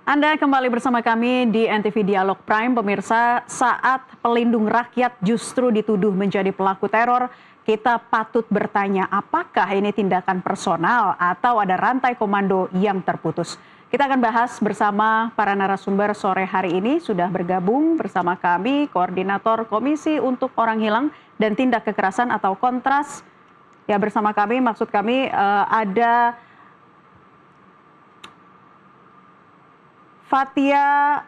Anda kembali bersama kami di NTV Dialog Prime, pemirsa. Saat pelindung rakyat justru dituduh menjadi pelaku teror, kita patut bertanya apakah ini tindakan personal atau ada rantai komando yang terputus. Kita akan bahas bersama para narasumber sore hari ini. Sudah bergabung bersama kami Koordinator Komisi untuk Orang Hilang dan Tindak Kekerasan atau Kontras. Ya, bersama kami maksud kami ada Fathia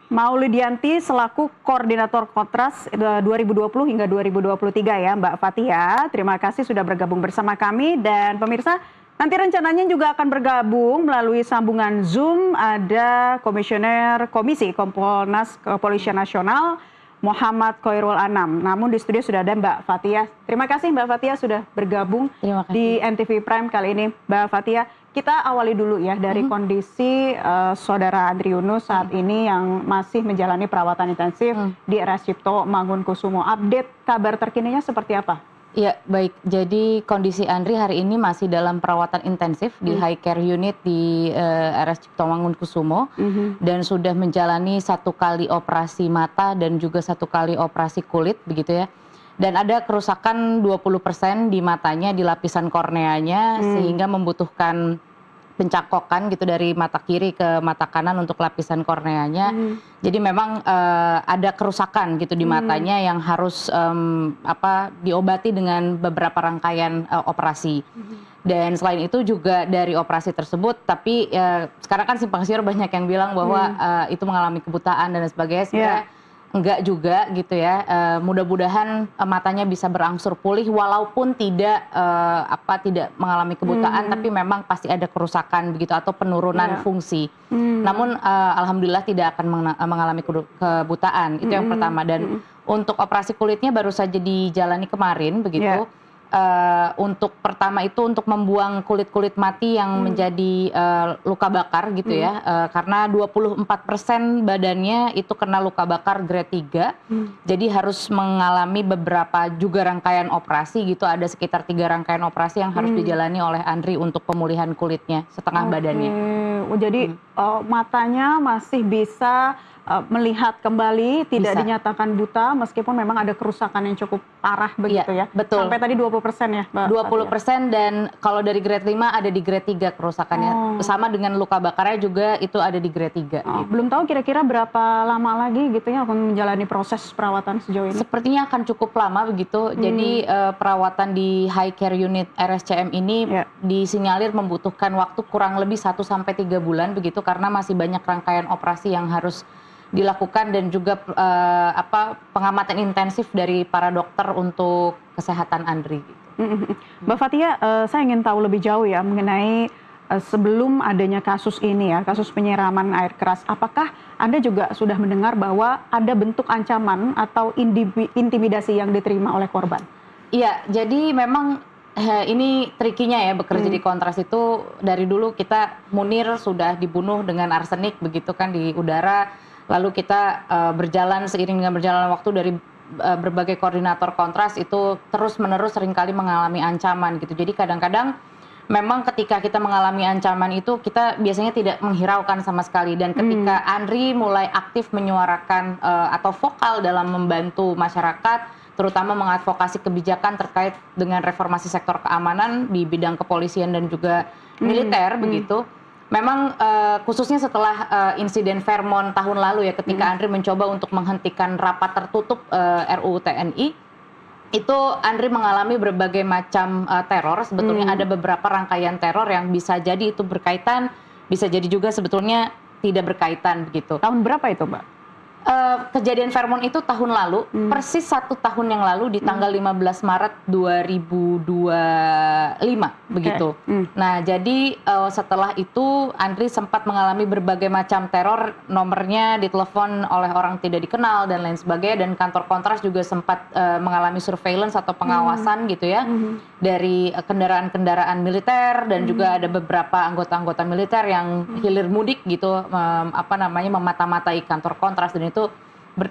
Maulidianti selaku Koordinator Kontras 2020 hingga 2023 ya Mbak Fathia. Terima kasih sudah bergabung bersama kami dan pemirsa nanti rencananya juga akan bergabung melalui sambungan Zoom ada Komisioner Komisi Kompolnas Kepolisian Nasional Muhammad Khoirul Anam. Namun di studio sudah ada Mbak Fathia. Terima kasih Mbak Fathia sudah bergabung di NTV Prime kali ini. Mbak Fathia, kita awali dulu ya dari kondisi saudara Andri Yunus saat ini yang masih menjalani perawatan intensif di RS Cipto Mangunkusumo. Update kabar terkininya seperti apa? Ya, baik. Jadi kondisi Andri hari ini masih dalam perawatan intensif di high care unit di RS Cipto Mangunkusumo dan sudah menjalani 1 kali operasi mata dan juga 1 kali operasi kulit begitu ya. Dan ada kerusakan 20% di matanya, di lapisan korneanya, sehingga membutuhkan pencakokan gitu dari mata kiri ke mata kanan untuk lapisan korneanya. Jadi memang ada kerusakan gitu di matanya yang harus diobati dengan beberapa rangkaian operasi. Dan selain itu juga dari operasi tersebut, tapi sekarang kan simpang siur banyak yang bilang bahwa itu mengalami kebutaan dan sebagainya. Sebenarnya enggak juga gitu ya. Mudah-mudahan matanya bisa berangsur pulih walaupun tidak mengalami kebutaan, tapi memang pasti ada kerusakan begitu atau penurunan fungsi. Namun alhamdulillah tidak akan mengalami kebutaan. Itu yang pertama. Dan untuk operasi kulitnya baru saja dijalani kemarin begitu. Untuk pertama itu untuk membuang kulit-kulit mati yang menjadi luka bakar gitu ya, karena 24% badannya itu kena luka bakar grade 3, jadi harus mengalami beberapa juga rangkaian operasi gitu, ada sekitar 3 rangkaian operasi yang harus dijalani oleh Andri untuk pemulihan kulitnya setengah badannya. Jadi matanya masih bisa melihat kembali, tidak dinyatakan buta meskipun memang ada kerusakan yang cukup parah begitu ya. Betul. Sampai tadi 20% ya, Mbak? 20% dan kalau dari grade 5 ada di grade 3 kerusakannya. Sama dengan luka bakarnya juga itu ada di grade 3. Gitu. Belum tahu kira-kira berapa lama lagi gitu ya akan menjalani proses perawatan sejauh ini? Sepertinya akan cukup lama begitu. Jadi perawatan di high care unit RSCM ini disinyalir membutuhkan waktu kurang lebih 1-3 bulan begitu karena masih banyak rangkaian operasi yang harus dilakukan dan juga pengamatan intensif dari para dokter untuk kesehatan Andri. Mbak Fathia, saya ingin tahu lebih jauh ya mengenai sebelum adanya kasus ini ya, kasus penyiraman air keras. Apakah Anda juga sudah mendengar bahwa ada bentuk ancaman atau intimidasi yang diterima oleh korban? Iya, jadi memang ini trikinya ya bekerja di Kontras itu dari dulu kita Munir sudah dibunuh dengan arsenik begitu kan di udara. Lalu kita berjalan seiring dengan berjalan waktu dari berbagai koordinator Kontras itu terus-menerus seringkali mengalami ancaman gitu. Jadi kadang-kadang memang ketika kita mengalami ancaman itu kita biasanya tidak menghiraukan sama sekali. Dan ketika Andri mulai aktif menyuarakan atau vokal dalam membantu masyarakat, terutama mengadvokasi kebijakan terkait dengan reformasi sektor keamanan di bidang kepolisian dan juga militer begitu. Memang khususnya setelah insiden Fairmont tahun lalu ya ketika Andri mencoba untuk menghentikan rapat tertutup RUU TNI, itu Andri mengalami berbagai macam teror. Sebetulnya ada beberapa rangkaian teror yang bisa jadi itu berkaitan, bisa jadi juga sebetulnya tidak berkaitan begitu. Tahun berapa itu, Mbak? Kejadian Fairmont itu tahun lalu, persis 1 tahun yang lalu di tanggal 15 Maret 2025 begitu. Nah jadi setelah itu Andri sempat mengalami berbagai macam teror, nomornya ditelepon oleh orang tidak dikenal dan lain sebagainya, dan kantor Kontras juga sempat mengalami surveillance atau pengawasan gitu ya dari kendaraan-kendaraan militer dan juga ada beberapa anggota-anggota militer yang hilir mudik gitu memata-matai kantor Kontras, dan itu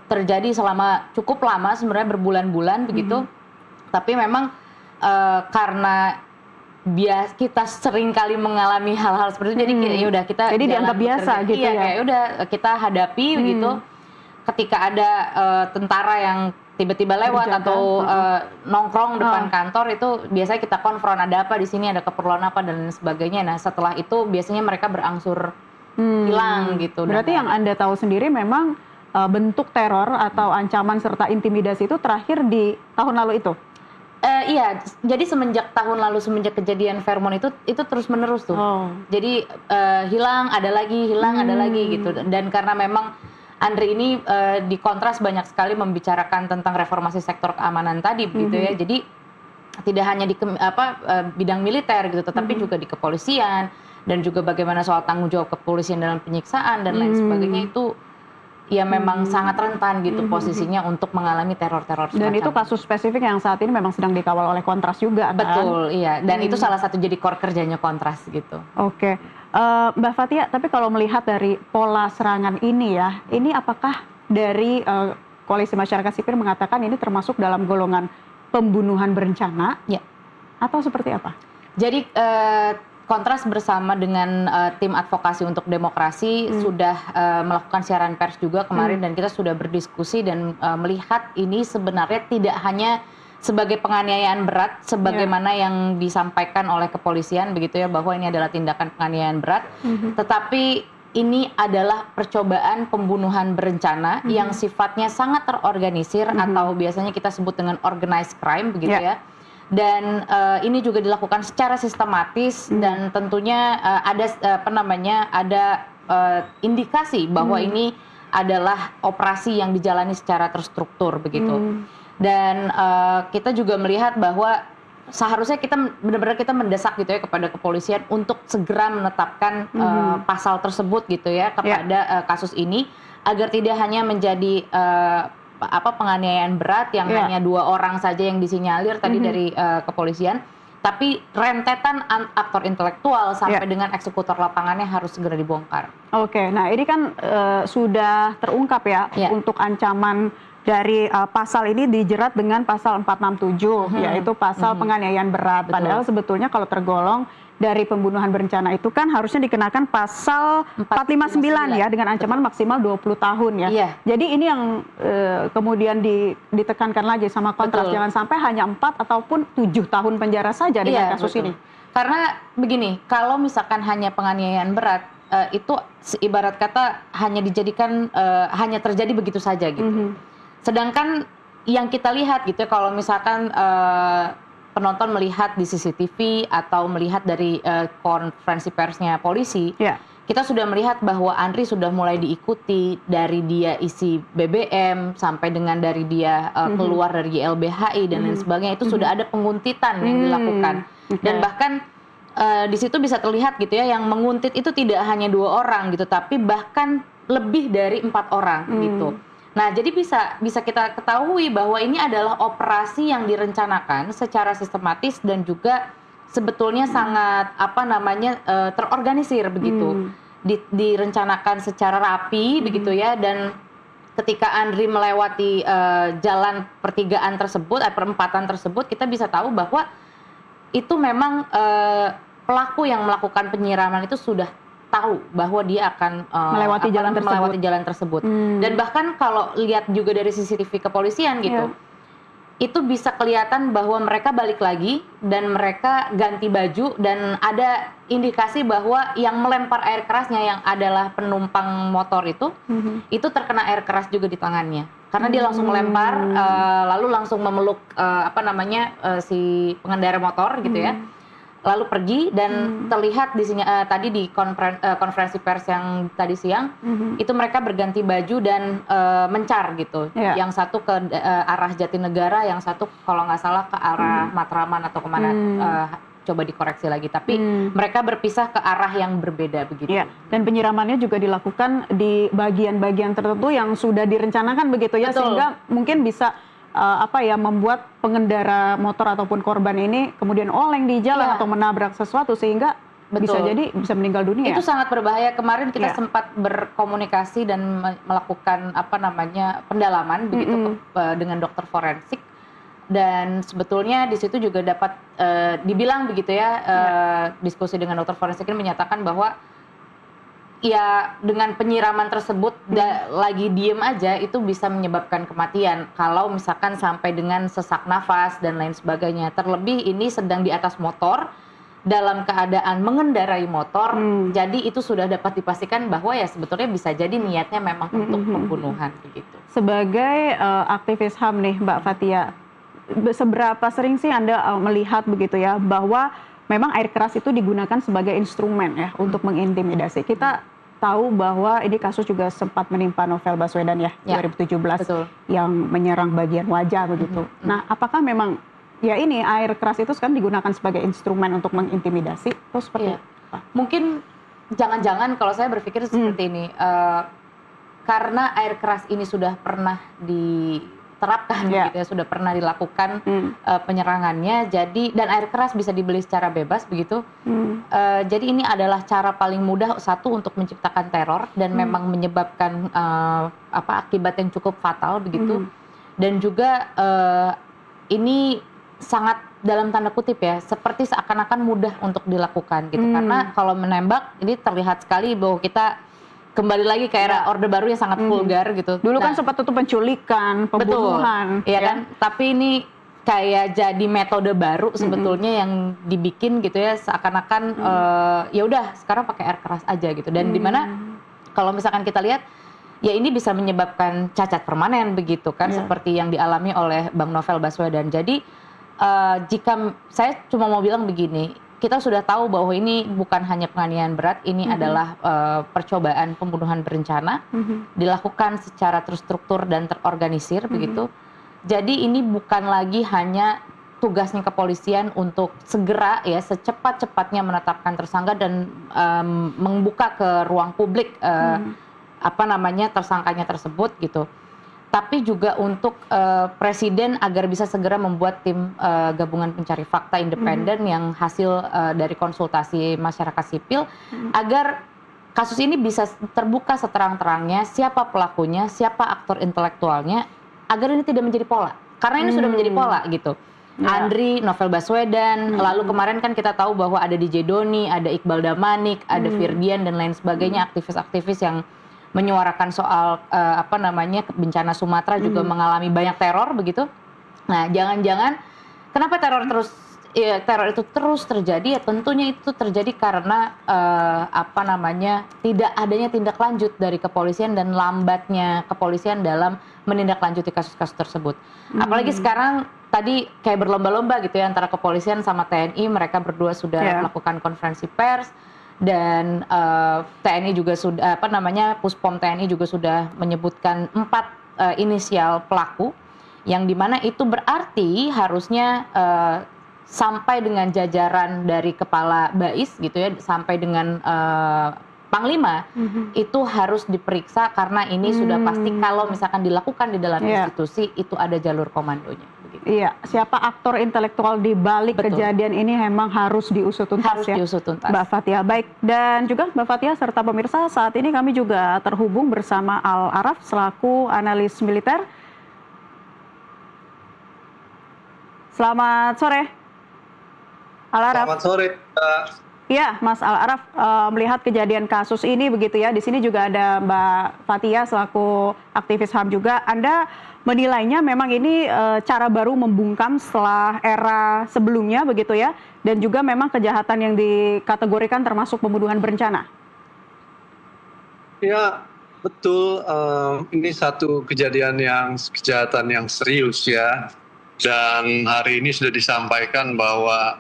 terjadi selama cukup lama sebenarnya berbulan-bulan begitu. Tapi memang karena kita sering kali mengalami hal-hal seperti itu, jadi ya udah kita jadi dianggap biasa bekerja. gitu iya, ya. Kayak udah kita hadapi begitu. Ketika ada tentara yang tiba-tiba lewat Berjaga, atau nongkrong depan kantor, itu biasanya kita konfront, ada apa di sini, ada keperluan apa dan sebagainya. Nah setelah itu biasanya mereka berangsur hilang gitu. Berarti yang Anda tahu sendiri memang bentuk teror atau ancaman serta intimidasi itu terakhir di tahun lalu itu? Iya, jadi semenjak tahun lalu, semenjak kejadian Fairmont itu terus menerus tuh. Jadi hilang, ada lagi, hilang, ada lagi gitu. Dan karena memang Andri ini di Kontras banyak sekali membicarakan tentang reformasi sektor keamanan tadi, begitu ya. Jadi tidak hanya di bidang militer gitu, tetapi juga di kepolisian dan juga bagaimana soal tanggung jawab kepolisian dalam penyiksaan dan lain sebagainya itu. Ya memang sangat rentan gitu posisinya untuk mengalami teror-teror semacam. Dan itu kasus spesifik yang saat ini memang sedang dikawal oleh Kontras juga, kan? Betul, iya. Dan itu salah satu jadi core kerjanya Kontras gitu. Oke. Mbak Fathia, tapi kalau melihat dari pola serangan ini ya, ini apakah dari Koalisi Masyarakat Sipil mengatakan ini termasuk dalam golongan pembunuhan berencana? Ya. Atau seperti apa? Jadi Kontras bersama dengan tim advokasi untuk demokrasi sudah melakukan siaran pers juga kemarin dan kita sudah berdiskusi dan melihat ini sebenarnya tidak hanya sebagai penganiayaan berat sebagaimana yang disampaikan oleh kepolisian begitu ya, bahwa ini adalah tindakan penganiayaan berat, tetapi ini adalah percobaan pembunuhan berencana yang sifatnya sangat terorganisir atau biasanya kita sebut dengan organized crime begitu ya. Dan ini juga dilakukan secara sistematis dan tentunya ada indikasi bahwa ini adalah operasi yang dijalani secara terstruktur begitu. Dan kita juga melihat bahwa seharusnya kita benar-benar mendesak gitu ya kepada kepolisian untuk segera menetapkan pasal tersebut gitu ya kepada kasus ini, agar tidak hanya menjadi penganiayaan berat yang hanya 2 orang saja yang disinyalir tadi dari kepolisian, tapi rentetan aktor intelektual sampai dengan eksekutor lapangannya harus segera dibongkar. Oke, nah ini kan sudah terungkap ya untuk ancaman dari pasal ini dijerat dengan pasal 467 yaitu pasal penganiayaan berat. Padahal sebetulnya kalau tergolong dari pembunuhan berencana itu kan harusnya dikenakan pasal 459 ya dengan ancaman maksimal 20 tahun ya. Jadi ini yang kemudian ditekankan lagi sama Kontras, jangan sampai hanya 4 ataupun 7 tahun penjara saja dengan kasus ini. Karena begini, kalau misalkan hanya penganiayaan berat itu ibarat kata hanya dijadikan hanya terjadi begitu saja gitu. Sedangkan yang kita lihat gitu ya, kalau misalkan penonton melihat di CCTV atau melihat dari konferensi persnya polisi, kita sudah melihat bahwa Andri sudah mulai diikuti dari dia isi BBM sampai dengan dari dia keluar dari YLBHI dan lain sebagainya, itu sudah ada penguntitan yang dilakukan. Dan bahkan di situ bisa terlihat gitu ya, yang menguntit itu tidak hanya 2 orang gitu, tapi bahkan lebih dari 4 orang gitu. Nah, jadi bisa kita ketahui bahwa ini adalah operasi yang direncanakan secara sistematis dan juga sebetulnya sangat terorganisir begitu. Direncanakan secara rapi begitu ya, dan ketika Andri melewati jalan pertigaan tersebut, perempatan tersebut, kita bisa tahu bahwa itu memang pelaku yang melakukan penyiraman itu sudah tahu bahwa dia akan melewati jalan tersebut. Dan bahkan kalau lihat juga dari CCTV kepolisian gitu, itu bisa kelihatan bahwa mereka balik lagi dan mereka ganti baju dan ada indikasi bahwa yang melempar air kerasnya yang adalah penumpang motor itu terkena air keras juga di tangannya. Karena dia langsung melempar lalu langsung memeluk si pengendara motor gitu ya. Lalu pergi dan terlihat di sini tadi di konferensi pers yang tadi siang itu mereka berganti baju dan mencar gitu. Yang satu ke arah Jatinegara, yang satu kalau nggak salah ke arah Matraman atau kemana, coba dikoreksi lagi. Tapi mereka berpisah ke arah yang berbeda begitu. Dan penyiramannya juga dilakukan di bagian-bagian tertentu yang sudah direncanakan begitu ya. Sehingga mungkin bisa membuat pengendara motor ataupun korban ini kemudian oleng di jalan atau menabrak sesuatu sehingga bisa meninggal dunia. Itu sangat berbahaya. Kemarin kita sempat berkomunikasi dan melakukan pendalaman begitu dengan dokter forensik dan sebetulnya di situ juga dapat dibilang begitu ya, diskusi dengan dokter forensik ini menyatakan bahwa ya dengan penyiraman tersebut lagi diem aja itu bisa menyebabkan kematian kalau misalkan sampai dengan sesak nafas dan lain sebagainya. Terlebih ini sedang di atas motor dalam keadaan mengendarai motor, jadi itu sudah dapat dipastikan bahwa ya sebetulnya bisa jadi niatnya memang untuk pembunuhan begitu. Sebagai aktivis HAM nih Mbak Fathia, seberapa sering sih Anda melihat begitu ya bahwa memang air keras itu digunakan sebagai instrumen ya untuk mengintimidasi? Kita tahu bahwa ini kasus juga sempat menimpa Novel Baswedan ya, 2017 betul. Yang menyerang bagian wajah begitu. Nah, apakah memang ya ini air keras itu sekarang digunakan sebagai instrumen untuk mengintimidasi atau seperti apa? Mungkin jangan-jangan kalau saya berpikir seperti ini, karena air keras ini sudah pernah diterapkan gitu ya, sudah pernah dilakukan penyerangannya, jadi dan air keras bisa dibeli secara bebas begitu. Jadi ini adalah cara paling mudah satu untuk menciptakan teror dan memang menyebabkan akibat yang cukup fatal begitu. Dan juga ini sangat dalam tanda kutip ya, seperti seakan-akan mudah untuk dilakukan gitu. Karena kalau menembak ini terlihat sekali bahwa kita kembali lagi ke era Orde Baru yang sangat vulgar gitu. Dulu kan sempat itu penculikan, pembunuhan. Betul, iya kan? Tapi ini kayak jadi metode baru sebetulnya yang dibikin gitu ya, seakan-akan ya udah sekarang pakai air keras aja gitu. Dan dimana kalau misalkan kita lihat ya ini bisa menyebabkan cacat permanen begitu kan, seperti yang dialami oleh Bang Novel Baswedan. Jadi jika saya cuma mau bilang begini, kita sudah tahu bahwa ini bukan hanya penganiayaan berat, ini adalah percobaan pembunuhan berencana, dilakukan secara terstruktur dan terorganisir begitu. Jadi ini bukan lagi hanya tugasnya kepolisian untuk segera ya secepat-cepatnya menetapkan tersangka dan membuka ke ruang publik tersangkanya tersebut gitu. Tapi juga untuk presiden agar bisa segera membuat tim gabungan pencari fakta independen yang hasil dari konsultasi masyarakat sipil agar kasus ini bisa terbuka seterang-terangnya, siapa pelakunya, siapa aktor intelektualnya, agar ini tidak menjadi pola. Karena ini sudah menjadi pola gitu. Andri, Novel Baswedan, lalu kemarin kan kita tahu bahwa ada DJ Doni, ada Iqbal Damanik, ada Firdian dan lain sebagainya, aktivis-aktivis yang menyuarakan soal bencana Sumatera juga mengalami banyak teror begitu. Nah, jangan-jangan kenapa teror itu terus terjadi? Ya tentunya itu terjadi karena tidak adanya tindak lanjut dari kepolisian dan lambatnya kepolisian dalam menindaklanjuti kasus-kasus tersebut. Apalagi sekarang tadi kayak berlomba-lomba gitu ya antara kepolisian sama TNI, mereka berdua sudah melakukan konferensi pers. Dan TNI juga sudah Puspom TNI juga sudah menyebutkan 4 inisial pelaku, yang dimana itu berarti harusnya sampai dengan jajaran dari kepala BAIS gitu ya, sampai dengan Panglima itu harus diperiksa karena ini sudah pasti kalau misalkan dilakukan di dalam institusi itu ada jalur komandonya. Iya, siapa aktor intelektual di balik kejadian ini memang harus diusut tuntas diusut tuntas. Mbak Fathia. Baik, dan juga Mbak Fathia serta pemirsa, saat ini kami juga terhubung bersama Al Araf selaku analis militer. Selamat sore, Al Araf. Selamat sore. Iya, Mas Al Araf, melihat kejadian kasus ini begitu ya. Di sini juga ada Mbak Fathia selaku aktivis HAM juga. Anda menilainya memang ini cara baru membungkam setelah era sebelumnya begitu ya, dan juga memang kejahatan yang dikategorikan termasuk pembunuhan berencana. Ya betul, ini satu kejahatan yang serius ya, dan hari ini sudah disampaikan bahwa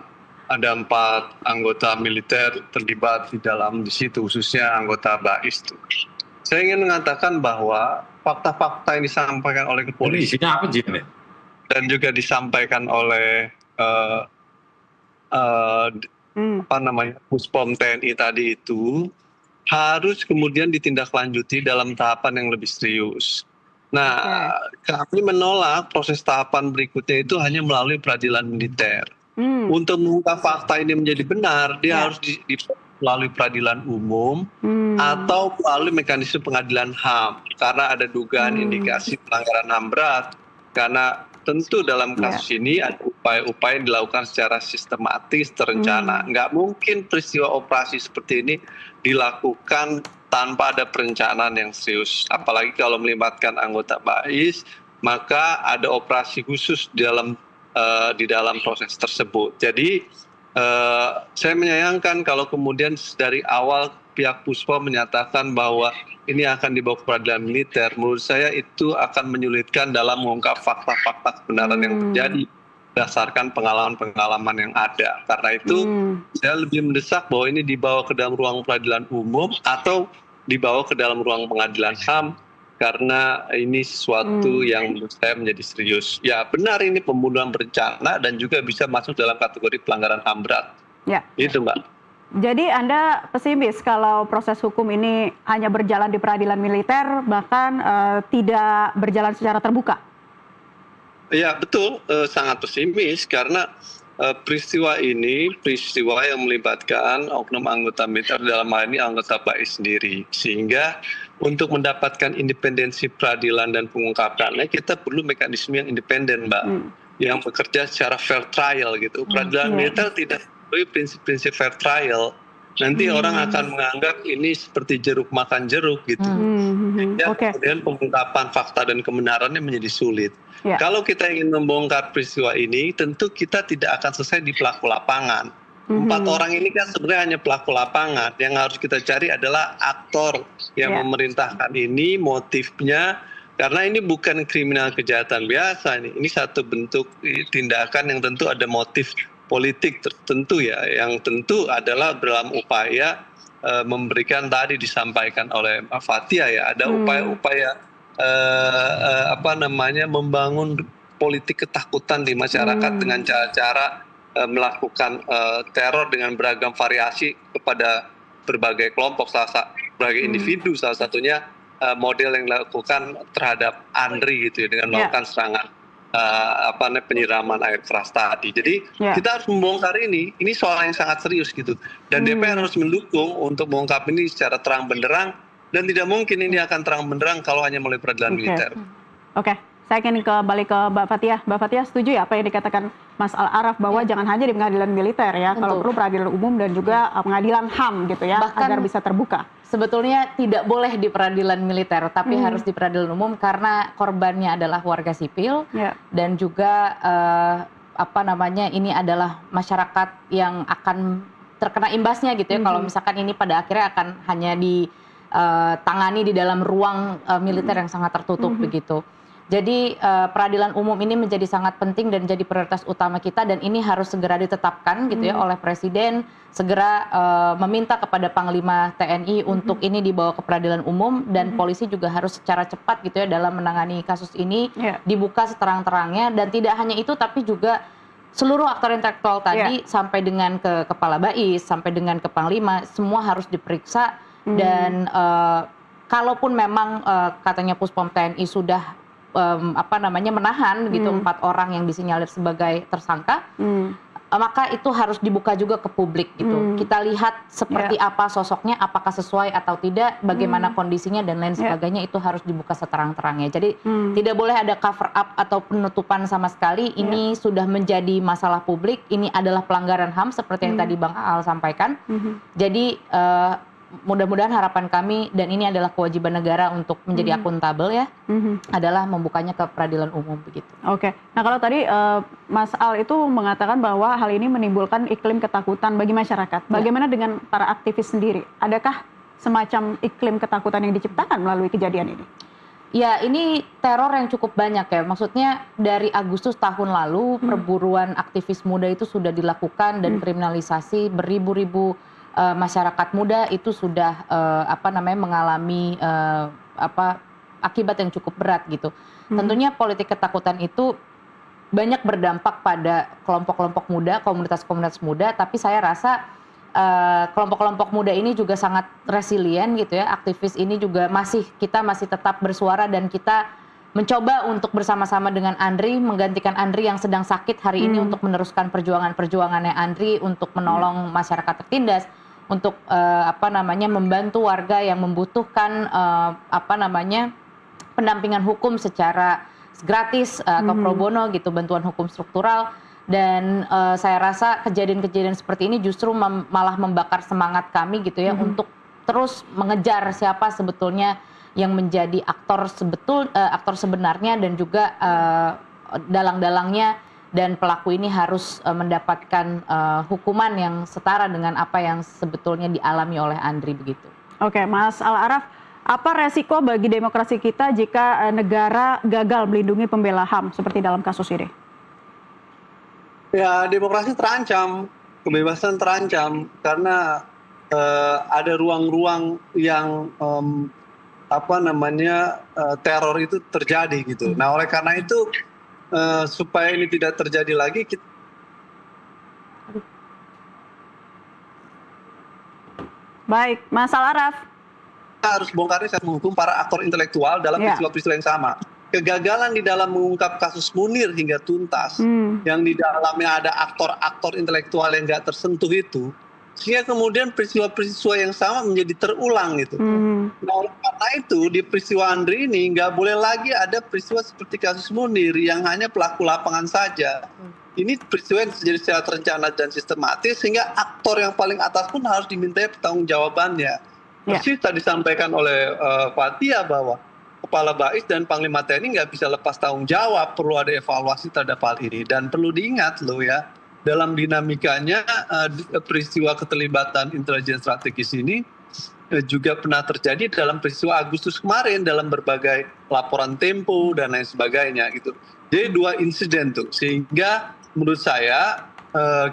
ada 4 anggota militer terlibat di situ, khususnya anggota BAIS. Saya ingin mengatakan bahwa fakta-fakta yang disampaikan oleh kepolisian dan juga disampaikan oleh Puspom TNI tadi itu harus kemudian ditindaklanjuti dalam tahapan yang lebih serius. Nah, kami menolak proses tahapan berikutnya itu hanya melalui peradilan militer. Untuk mengungkap fakta ini menjadi benar, dia harus melalui peradilan umum atau melalui mekanisme pengadilan HAM, karena ada dugaan indikasi pelanggaran HAM berat, karena tentu dalam kasus ini ada upaya-upaya yang dilakukan secara sistematis, terencana. Nggak mungkin peristiwa operasi seperti ini dilakukan tanpa ada perencanaan yang serius. Apalagi kalau melibatkan anggota BAIS, maka ada operasi khusus di dalam proses tersebut. Jadi saya menyayangkan kalau kemudian dari awal pihak Puspo menyatakan bahwa ini akan dibawa ke peradilan militer. Menurut saya itu akan menyulitkan dalam mengungkap fakta-fakta kebenaran yang terjadi berdasarkan pengalaman-pengalaman yang ada. Karena itu saya lebih mendesak bahwa ini dibawa ke dalam ruang peradilan umum atau dibawa ke dalam ruang pengadilan HAM, karena ini sesuatu yang menurut saya menjadi serius. Ya benar, ini pembunuhan berencana dan juga bisa masuk dalam kategori pelanggaran HAM berat. Ya. Itu Mbak. Jadi Anda pesimis kalau proses hukum ini hanya berjalan di peradilan militer, bahkan tidak berjalan secara terbuka? Ya betul, sangat pesimis karena peristiwa ini peristiwa yang melibatkan oknum anggota militer, dalam hal ini anggota BAIS sendiri. Sehingga untuk mendapatkan independensi peradilan dan pengungkapannya kita perlu mekanisme yang independen, Mbak, yang bekerja secara fair trial gitu. Peradilan militer tidak prinsip-prinsip fair trial, nanti orang akan menganggap ini seperti jeruk makan jeruk gitu. Kemudian pengungkapan fakta dan kebenarannya menjadi sulit. Kalau kita ingin membongkar peristiwa ini, tentu kita tidak akan selesai di pelaku lapangan. 4 orang ini kan sebenarnya hanya pelaku lapangan. Yang harus kita cari adalah aktor yang memerintahkan ini, motifnya. Karena ini bukan kriminal kejahatan biasa, ini satu bentuk tindakan yang tentu ada motif politik tertentu ya, yang tentu adalah dalam upaya memberikan, tadi disampaikan oleh Mbak Fathia ya, ada upaya-upaya membangun politik ketakutan di masyarakat dengan cara-cara melakukan teror dengan beragam variasi kepada berbagai kelompok, berbagai individu, salah satunya model yang dilakukan terhadap Andri gitu ya, dengan melakukan serangan penyiraman air keras tadi. Jadi kita harus membongkar ini soal yang sangat serius gitu. Dan DPR harus mendukung untuk mengungkap ini secara terang benderang, dan tidak mungkin ini akan terang benderang kalau hanya melalui peradilan militer. Oke. Saya ingin kembali ke Mbak Fathia. Mbak Fathia setuju ya apa yang dikatakan Mas Al-Araf bahwa jangan hanya di pengadilan militer ya, kalau perlu peradilan umum dan juga pengadilan HAM gitu ya, bahkan agar bisa terbuka. Sebetulnya tidak boleh di peradilan militer, tapi harus di peradilan umum karena korbannya adalah warga sipil dan juga ini adalah masyarakat yang akan terkena imbasnya gitu ya. Kalau misalkan ini pada akhirnya akan hanya ditangani di dalam ruang militer yang sangat tertutup begitu. Jadi peradilan umum ini menjadi sangat penting dan jadi prioritas utama kita, dan ini harus segera ditetapkan gitu ya oleh Presiden, segera meminta kepada Panglima TNI untuk ini dibawa ke peradilan umum, dan polisi juga harus secara cepat gitu ya dalam menangani kasus ini, dibuka seterang-terangnya, dan tidak hanya itu tapi juga seluruh aktor intelektual tadi sampai dengan ke Kepala BAIS, sampai dengan ke Panglima, semua harus diperiksa, dan kalaupun memang katanya Puspom TNI sudah menahan gitu 4 orang yang disinyalir sebagai tersangka, maka itu harus dibuka juga ke publik gitu. Kita lihat seperti apa sosoknya, apakah sesuai atau tidak, bagaimana kondisinya dan lain sebagainya, itu harus dibuka seterang-terangnya. Jadi tidak boleh ada cover up atau penutupan sama sekali. Ini sudah menjadi masalah publik, ini adalah pelanggaran HAM seperti yang tadi Bang Al sampaikan. Jadi mudah-mudahan harapan kami, dan ini adalah kewajiban negara untuk menjadi akuntabel ya, adalah membukanya ke peradilan umum begitu. Oke. Nah kalau tadi Mas Al itu mengatakan bahwa hal ini menimbulkan iklim ketakutan bagi masyarakat. Bagaimana dengan para aktivis sendiri? Adakah semacam iklim ketakutan yang diciptakan melalui kejadian ini? Ya, ini teror yang cukup banyak ya. Maksudnya dari Agustus tahun lalu perburuan aktivis muda itu sudah dilakukan, dan kriminalisasi beribu-ribu masyarakat muda itu sudah mengalami akibat yang cukup berat gitu. Tentunya politik ketakutan itu banyak berdampak pada kelompok-kelompok muda, komunitas-komunitas muda, tapi saya rasa kelompok-kelompok muda ini juga sangat resilient gitu ya. Aktivis ini juga kita masih tetap bersuara, dan kita mencoba untuk bersama-sama dengan Andri, menggantikan Andri yang sedang sakit hari ini, untuk meneruskan perjuangannya Andri untuk menolong masyarakat tertindas, untuk membantu warga yang membutuhkan pendampingan hukum secara gratis atau pro bono gitu, bantuan hukum struktural. Dan saya rasa kejadian-kejadian seperti ini justru malah membakar semangat kami gitu ya untuk terus mengejar siapa sebetulnya yang menjadi aktor sebenarnya, dan juga dalang-dalangnya, dan pelaku ini harus mendapatkan hukuman yang setara dengan apa yang sebetulnya dialami oleh Andri begitu. Oke, Mas Al-Araf, apa resiko bagi demokrasi kita jika negara gagal melindungi pembela HAM seperti dalam kasus ini? Ya, demokrasi terancam, kebebasan terancam karena ada ruang-ruang yang teror itu terjadi gitu. Nah, oleh karena itu supaya ini tidak terjadi lagi, Baik, Mas Al-Araf. Kita harus bongkar dan menghukum para aktor intelektual dalam peristiwa-peristiwa yang sama. Kegagalan di dalam mengungkap kasus Munir hingga tuntas, yang di dalamnya ada aktor-aktor intelektual yang nggak tersentuh itu, sehingga kemudian peristiwa-peristiwa yang sama menjadi terulang gitu. Nah, oleh karena itu di peristiwa Andri ini nggak boleh lagi ada peristiwa seperti kasus Munir yang hanya pelaku lapangan saja. Ini peristiwa yang terjadi secara terencana dan sistematis, sehingga aktor yang paling atas pun harus dimintai pertanggungjawabannya. Persis tadi disampaikan oleh Fathia bahwa Kepala Bais dan Panglima TNI nggak bisa lepas tanggung jawab, perlu ada evaluasi terhadap hal ini. Dan perlu diingat loh ya, dalam dinamikanya peristiwa keterlibatan intelijen strategis ini juga pernah terjadi dalam peristiwa Agustus kemarin dalam berbagai laporan Tempo dan lain sebagainya gitu. Jadi 2 insiden tuh, sehingga menurut saya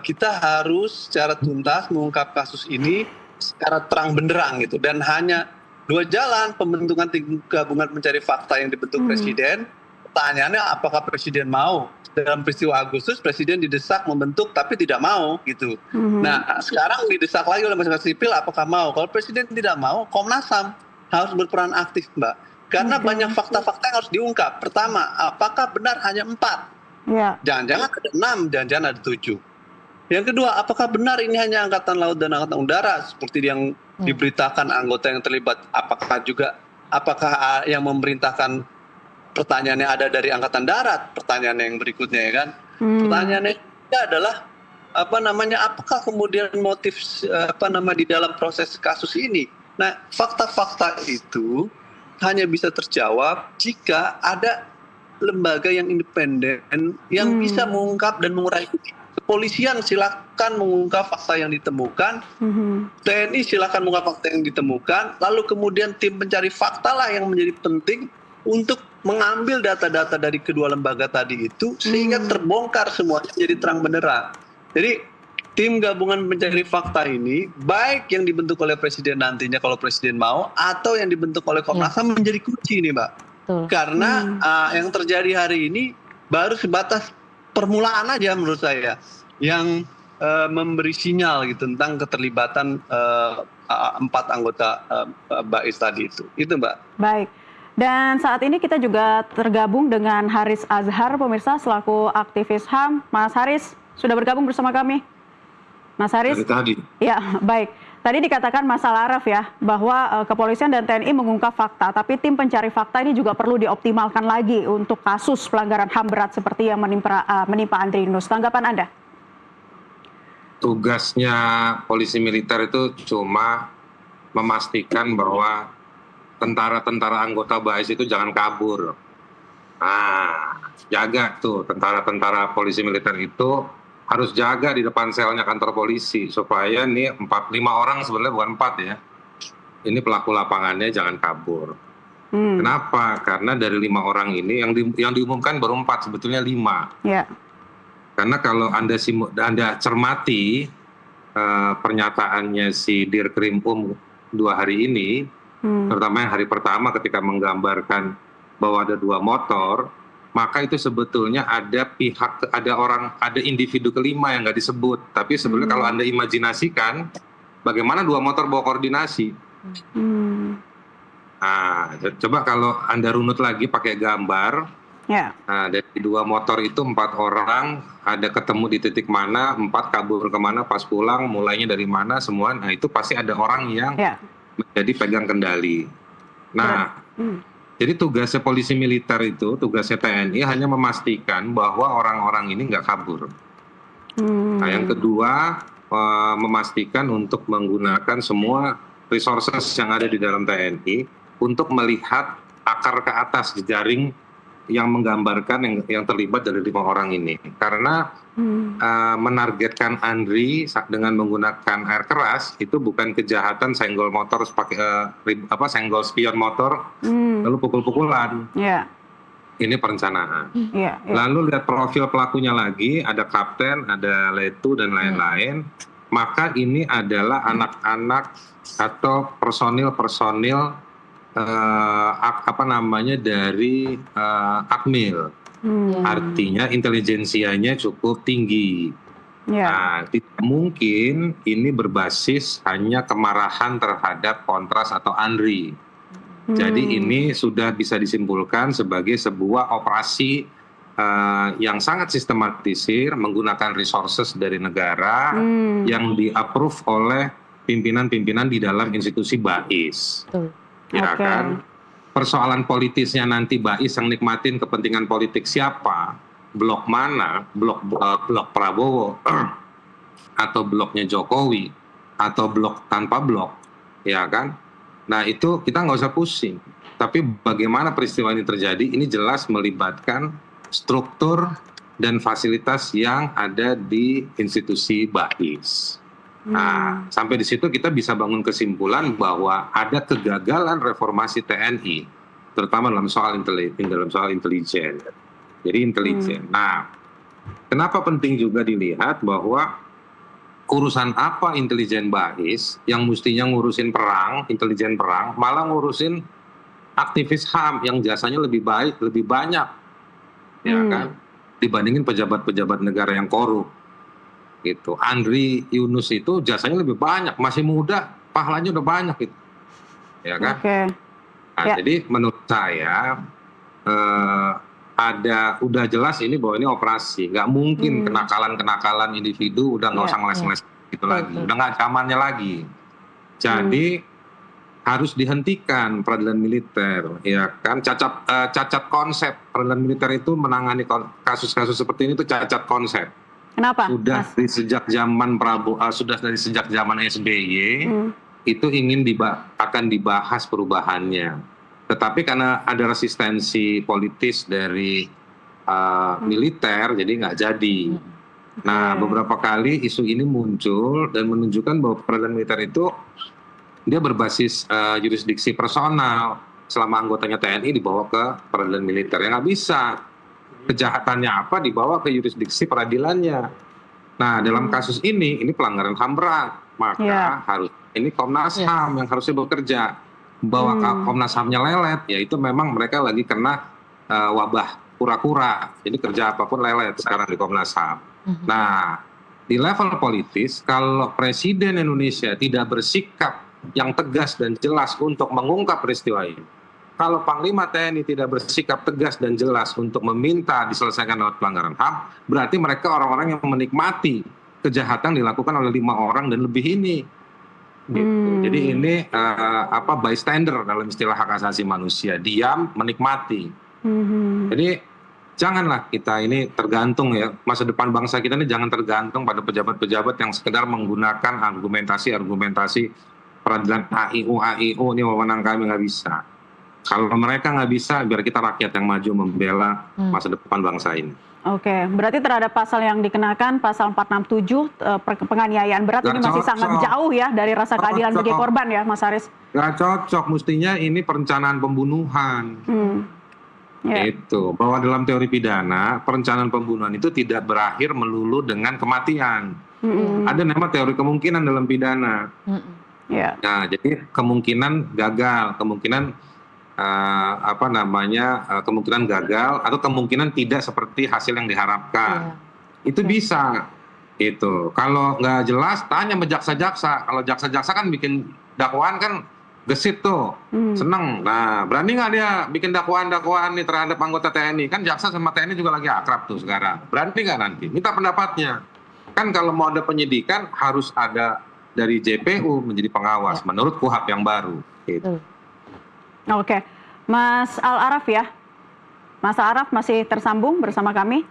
kita harus secara tuntas mengungkap kasus ini secara terang benderang gitu, dan hanya 2 jalan pembentukan tim gabungan pencari fakta yang dibentuk Presiden. Pertanyaannya apakah Presiden mau? Dalam peristiwa Agustus Presiden didesak membentuk tapi tidak mau gitu. Nah, sekarang didesak lagi oleh masyarakat sipil apakah mau? Kalau Presiden tidak mau, Komnas HAM harus berperan aktif, Mbak. Karena banyak fakta-fakta yang harus diungkap. Pertama, apakah benar hanya 4? Jangan-jangan ada 6, jangan-jangan ada 7. Yang kedua, apakah benar ini hanya Angkatan Laut dan Angkatan Udara seperti yang diberitakan anggota yang terlibat? Apakah yang memerintahkan, pertanyaannya ada dari Angkatan Darat? Pertanyaannya yang berikutnya ya kan. Pertanyaannya adalah apakah kemudian motif di dalam proses kasus ini? Nah, fakta-fakta itu hanya bisa terjawab jika ada lembaga yang independen yang bisa mengungkap dan mengurai. Kepolisian silakan mengungkap fakta yang ditemukan, TNI silakan mengungkap fakta yang ditemukan, lalu kemudian tim pencari fakta lah yang menjadi penting untuk mengambil data-data dari kedua lembaga tadi itu sehingga terbongkar semuanya jadi terang benderang. Jadi tim gabungan pencari fakta ini baik yang dibentuk oleh Presiden nantinya kalau Presiden mau, atau yang dibentuk oleh Komnas HAM menjadi kunci nih, Mbak. Karena yang terjadi hari ini baru sebatas permulaan aja menurut saya yang memberi sinyal gitu tentang keterlibatan 4 anggota Bais tadi itu Mbak. Baik. Dan saat ini kita juga tergabung dengan Haris Azhar, pemirsa, selaku aktivis HAM. Mas Haris sudah bergabung bersama kami. Mas Haris. Tadi. Ya, baik. Tadi dikatakan Mas Al-Araf ya, bahwa kepolisian dan TNI mengungkap fakta, tapi tim pencari fakta ini juga perlu dioptimalkan lagi untuk kasus pelanggaran HAM berat seperti yang menimpa Andri Yunus. Tanggapan Anda? Tugasnya polisi militer itu cuma memastikan bahwa tentara-tentara anggota Bais itu jangan kabur. Nah, jaga tuh tentara-tentara polisi militer itu harus jaga di depan selnya kantor polisi supaya nih 5 orang, sebenarnya bukan 4 ya. Ini pelaku lapangannya jangan kabur. Kenapa? Karena dari 5 orang ini yang diumumkan baru 4, sebetulnya 5. Ya. Karena kalau Anda cermati pernyataannya si Dirkrim 2 hari ini, terutama yang hari pertama ketika menggambarkan bahwa ada 2 motor, maka itu sebetulnya ada individu kelima yang nggak disebut. Tapi sebenarnya kalau Anda imajinasikan, bagaimana 2 motor bawa koordinasi? Nah, coba kalau Anda runut lagi pakai gambar. Nah, dari 2 motor itu 4 orang, ada ketemu di titik mana, 4 kabur kemana, pas pulang, mulainya dari mana, semua. Nah, itu pasti ada orang yang menjadi pegang kendali. Nah, Jadi tugasnya polisi militer itu, tugasnya TNI hanya memastikan bahwa orang-orang ini nggak kabur. Nah, yang kedua, memastikan untuk menggunakan semua resources yang ada di dalam TNI untuk melihat akar ke atas jejaring yang menggambarkan yang terlibat dari 5 orang ini. Karena menargetkan Andri dengan menggunakan air keras itu bukan kejahatan senggol motor pakai senggol spion motor lalu pukul-pukulan. Ini perencanaan. Lalu lihat profil pelakunya lagi, ada kapten, ada letu dan lain-lain. Maka ini adalah anak-anak atau personil dari Akmil. Artinya intelijensianya cukup tinggi. Nah, tidak mungkin ini berbasis hanya kemarahan terhadap Kontras atau Andri. Jadi ini sudah bisa disimpulkan sebagai sebuah operasi yang sangat sistematisir menggunakan resources dari negara yang di-approve oleh pimpinan-pimpinan di dalam institusi BAIS. Ya kan? Persoalan politisnya nanti BAIS yang nikmatin kepentingan politik siapa, blok mana, blok Prabowo atau bloknya Jokowi atau blok tanpa blok, ya kan? Nah itu kita nggak usah pusing. Tapi bagaimana peristiwa ini terjadi, ini jelas melibatkan struktur dan fasilitas yang ada di institusi BAIS. Nah, sampai di situ kita bisa bangun kesimpulan bahwa ada kegagalan reformasi TNI, terutama dalam soal intelijen. Jadi intelijen. Nah, kenapa penting juga dilihat bahwa urusan apa intelijen BAIS yang mestinya ngurusin perang, intelijen perang, malah ngurusin aktivis HAM yang jasanya lebih baik, lebih banyak, ya kan, dibandingin pejabat-pejabat negara yang korup. Gitu. Andri Yunus itu jasanya lebih banyak, masih muda, pahalanya udah banyak gitu, ya kan? Nah, jadi menurut saya udah jelas ini bahwa ini operasi, nggak mungkin kenakalan individu udah nggak usah ngeles-ngeles gitu lagi, udah nggak zamannya lagi. Jadi harus dihentikan peradilan militer, ya kan? Cacat konsep peradilan militer itu menangani kasus-kasus seperti ini itu cacat konsep. Kenapa? Sudah dari sejak zaman dari sejak zaman SBY itu akan dibahas perubahannya. Tetapi karena ada resistensi politis dari militer, jadi nggak jadi. Nah, beberapa kali isu ini muncul dan menunjukkan bahwa peradilan militer itu dia berbasis jurisdiksi personal. Selama anggotanya TNI dibawa ke peradilan militer, ya nggak bisa. Kejahatannya apa dibawa ke jurisdiksi peradilannya. Nah, dalam kasus ini pelanggaran HAM berat, maka harus ini Komnas HAM yang harusnya bekerja. Bahwa Komnas HAM-nya lelet, ya itu memang mereka lagi kena wabah kura-kura. Jadi kerja apapun lelet sekarang di Komnas HAM. Nah, di level politis, kalau Presiden Indonesia tidak bersikap yang tegas dan jelas untuk mengungkap peristiwa ini, kalau Panglima TNI tidak bersikap tegas dan jelas untuk meminta diselesaikan lewat pelanggaran HAM, berarti mereka orang-orang yang menikmati kejahatan dilakukan oleh 5 orang dan lebih ini. Gitu. Jadi ini bystander dalam istilah hak asasi manusia, diam menikmati. Jadi janganlah kita ini tergantung, ya, masa depan bangsa kita ini jangan tergantung pada pejabat-pejabat yang sekedar menggunakan argumentasi peradilan AIU ini wewenang kami, nggak bisa. Kalau mereka nggak bisa, biar kita rakyat yang maju membela masa depan bangsa ini. Oke, berarti terhadap pasal yang dikenakan, pasal 467, penganiayaan berat ini masih sangat jauh ya dari rasa keadilan bagi korban ya, Mas Haris? Nggak cocok, mestinya ini perencanaan pembunuhan. Itu, bahwa dalam teori pidana, perencanaan pembunuhan itu tidak berakhir melulu dengan kematian. Ada nama teori kemungkinan dalam pidana. Nah, jadi kemungkinan gagal, kemungkinan kemungkinan gagal atau kemungkinan tidak seperti hasil yang diharapkan. Itu bisa. Itu. Kalau nggak jelas, tanya sama jaksa-jaksa. Kalau jaksa-jaksa kan bikin dakwaan kan gesit tuh, seneng. Nah, berani nggak dia bikin dakwaan-dakwaan nih terhadap anggota TNI? Kan jaksa sama TNI juga lagi akrab tuh sekarang. Berani nggak nanti? Minta pendapatnya. Kan kalau mau ada penyidikan harus ada dari JPU menjadi pengawas menurut KUHAP yang baru. Gitu. Oke, Mas Al-Araf ya. Mas Al-Araf masih tersambung bersama kami.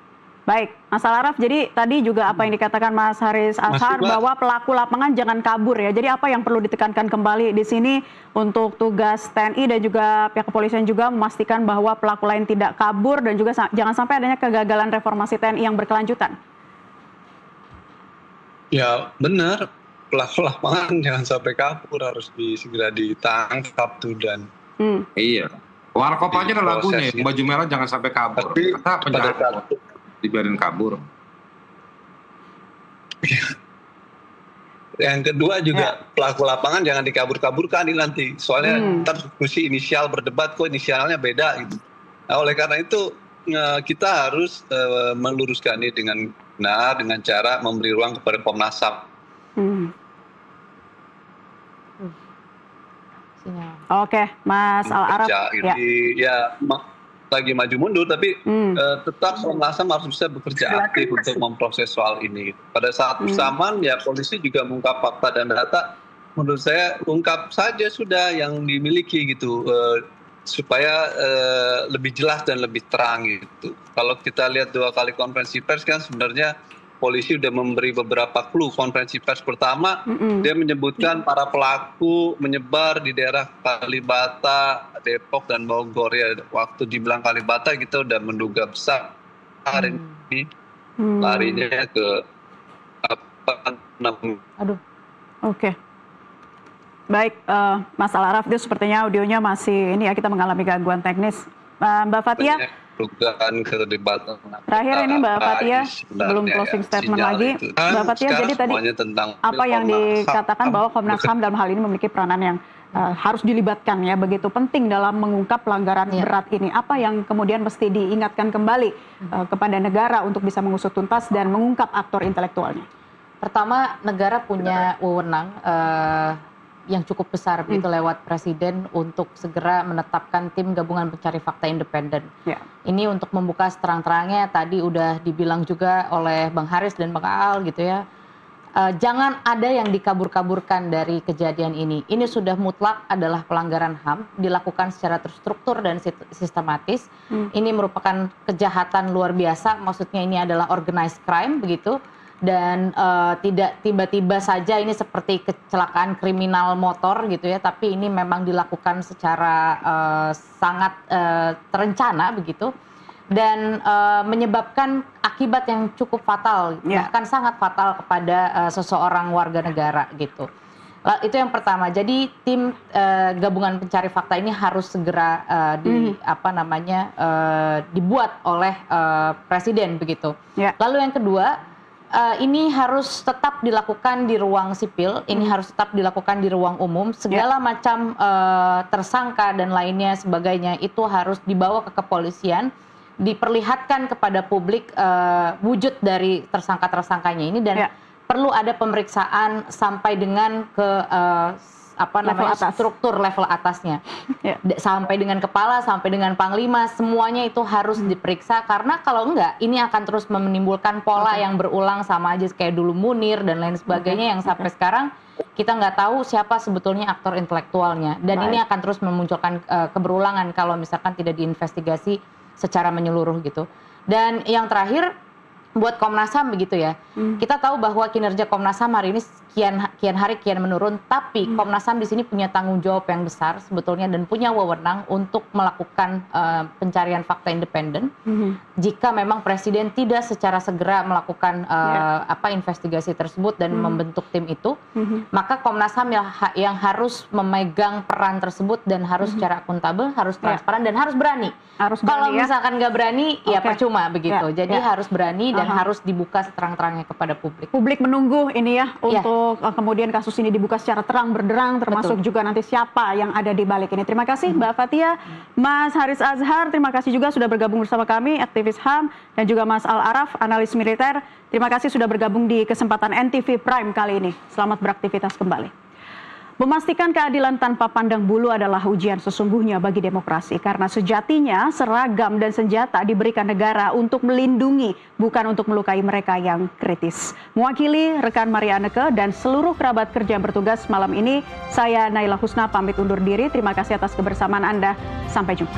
Baik, Mas Al-Araf, jadi tadi juga apa yang dikatakan Mas Haris Azhar bahwa pelaku lapangan jangan kabur ya. Jadi apa yang perlu ditekankan kembali di sini untuk tugas TNI dan juga pihak kepolisian juga memastikan bahwa pelaku lain tidak kabur dan juga jangan sampai adanya kegagalan reformasi TNI yang berkelanjutan. Ya benar, pelaku lapangan jangan sampai kabur, harus segera ditangkap tuh dan Iya. Warkop aja ada lagunya, prosesnya. baju merah jangan sampai kabur. Tapi Kata pada penjahat dibiarin kabur. yang kedua juga pelaku lapangan jangan dikabur-kaburkan ini nanti. Soalnya ntar diskusi inisial berdebat kok inisialnya beda gitu. Nah, oleh karena itu kita harus meluruskan ini dengan benar dengan cara memberi ruang kepada Komnas HAM. Oke, Mas Al-Araf. Jadi lagi maju mundur, tapi tetap Komnas HAM harus bisa bekerja aktif untuk memproses soal ini. Pada saat bersamaan ya polisi juga mengungkap fakta dan data. Menurut saya ungkap saja sudah yang dimiliki gitu, supaya lebih jelas dan lebih terang gitu. Kalau kita lihat 2 kali konferensi pers kan sebenarnya polisi sudah memberi beberapa clue. Konferensi pers pertama, dia menyebutkan para pelaku menyebar di daerah Kalibata, Depok, dan Bogor. Ya, waktu dibilang Kalibata kita udah menduga besar hari ini larinya ke Aduh, oke. Baik, Mas Al-Araf, itu sepertinya audionya masih ini ya, kita mengalami gangguan teknis. Mbak Fathia. Dugaan keterlibatan. Terakhir ini Mbak Fathia, sebelum closing statement lagi, Mbak Fathia, jadi tadi apa yang dikatakan bahwa Komnas HAM dalam hal ini memiliki peranan yang harus dilibatkan ya, begitu penting dalam mengungkap pelanggaran berat ini. Apa yang kemudian mesti diingatkan kembali kepada negara untuk bisa mengusut tuntas dan mengungkap aktor intelektualnya? Pertama, negara punya wewenang yang cukup besar begitu lewat presiden untuk segera menetapkan tim gabungan pencari fakta independen. Ini untuk membuka seterang-terangnya, tadi udah dibilang juga oleh Bang Haris dan Bang Aal gitu ya. Jangan ada yang dikabur-kaburkan dari kejadian ini. Ini sudah mutlak adalah pelanggaran HAM, dilakukan secara terstruktur dan sistematis. Ini merupakan kejahatan luar biasa, maksudnya ini adalah organized crime begitu. Dan tidak tiba-tiba saja ini seperti kecelakaan kriminal motor gitu ya, tapi ini memang dilakukan secara sangat terencana begitu dan menyebabkan akibat yang cukup fatal, bahkan sangat fatal kepada seseorang warga negara gitu. Itu yang pertama. Jadi tim gabungan pencari fakta ini harus segera dibuat oleh presiden begitu. Lalu yang kedua, ini harus tetap dilakukan di ruang sipil, ini harus tetap dilakukan di ruang umum. Segala macam tersangka dan lainnya sebagainya itu harus dibawa ke kepolisian, diperlihatkan kepada publik wujud dari tersangka-tersangkanya ini dan perlu ada pemeriksaan sampai dengan ke struktur level atasnya, sampai dengan kepala, sampai dengan panglima, semuanya itu harus diperiksa karena kalau enggak ini akan terus menimbulkan pola yang berulang sama aja kayak dulu Munir dan lain sebagainya yang sampai sekarang kita nggak tahu siapa sebetulnya aktor intelektualnya dan ini akan terus memunculkan keberulangan kalau misalkan tidak diinvestigasi secara menyeluruh gitu. Dan yang terakhir buat Komnas HAM begitu ya. Kita tahu bahwa kinerja Komnas HAM hari ini kian hari kian menurun, tapi Komnas HAM di sini punya tanggung jawab yang besar sebetulnya dan punya wewenang untuk melakukan pencarian fakta independen. Jika memang presiden tidak secara segera melakukan investigasi tersebut dan membentuk tim itu, maka Komnas HAM yang harus memegang peran tersebut dan harus secara akuntabel, harus transparan dan harus berani. Kalau misalkan nggak berani, ya percuma begitu. Jadi harus berani dan harus dibuka seterang-terangnya kepada publik. Publik menunggu ini ya untuk kemudian kasus ini dibuka secara terang benderang, termasuk juga nanti siapa yang ada di balik ini. Terima kasih Mbak Fathia, Mas Haris Azhar, terima kasih juga sudah bergabung bersama kami, aktivis HAM, dan juga Mas Al-Araf, analis militer. Terima kasih sudah bergabung di kesempatan NTV Prime kali ini. Selamat beraktivitas kembali. Memastikan keadilan tanpa pandang bulu adalah ujian sesungguhnya bagi demokrasi. Karena sejatinya seragam dan senjata diberikan negara untuk melindungi, bukan untuk melukai mereka yang kritis. Mewakili rekan Maria Anneke dan seluruh kerabat kerja yang bertugas malam ini, saya Naila Husna pamit undur diri. Terima kasih atas kebersamaan Anda. Sampai jumpa.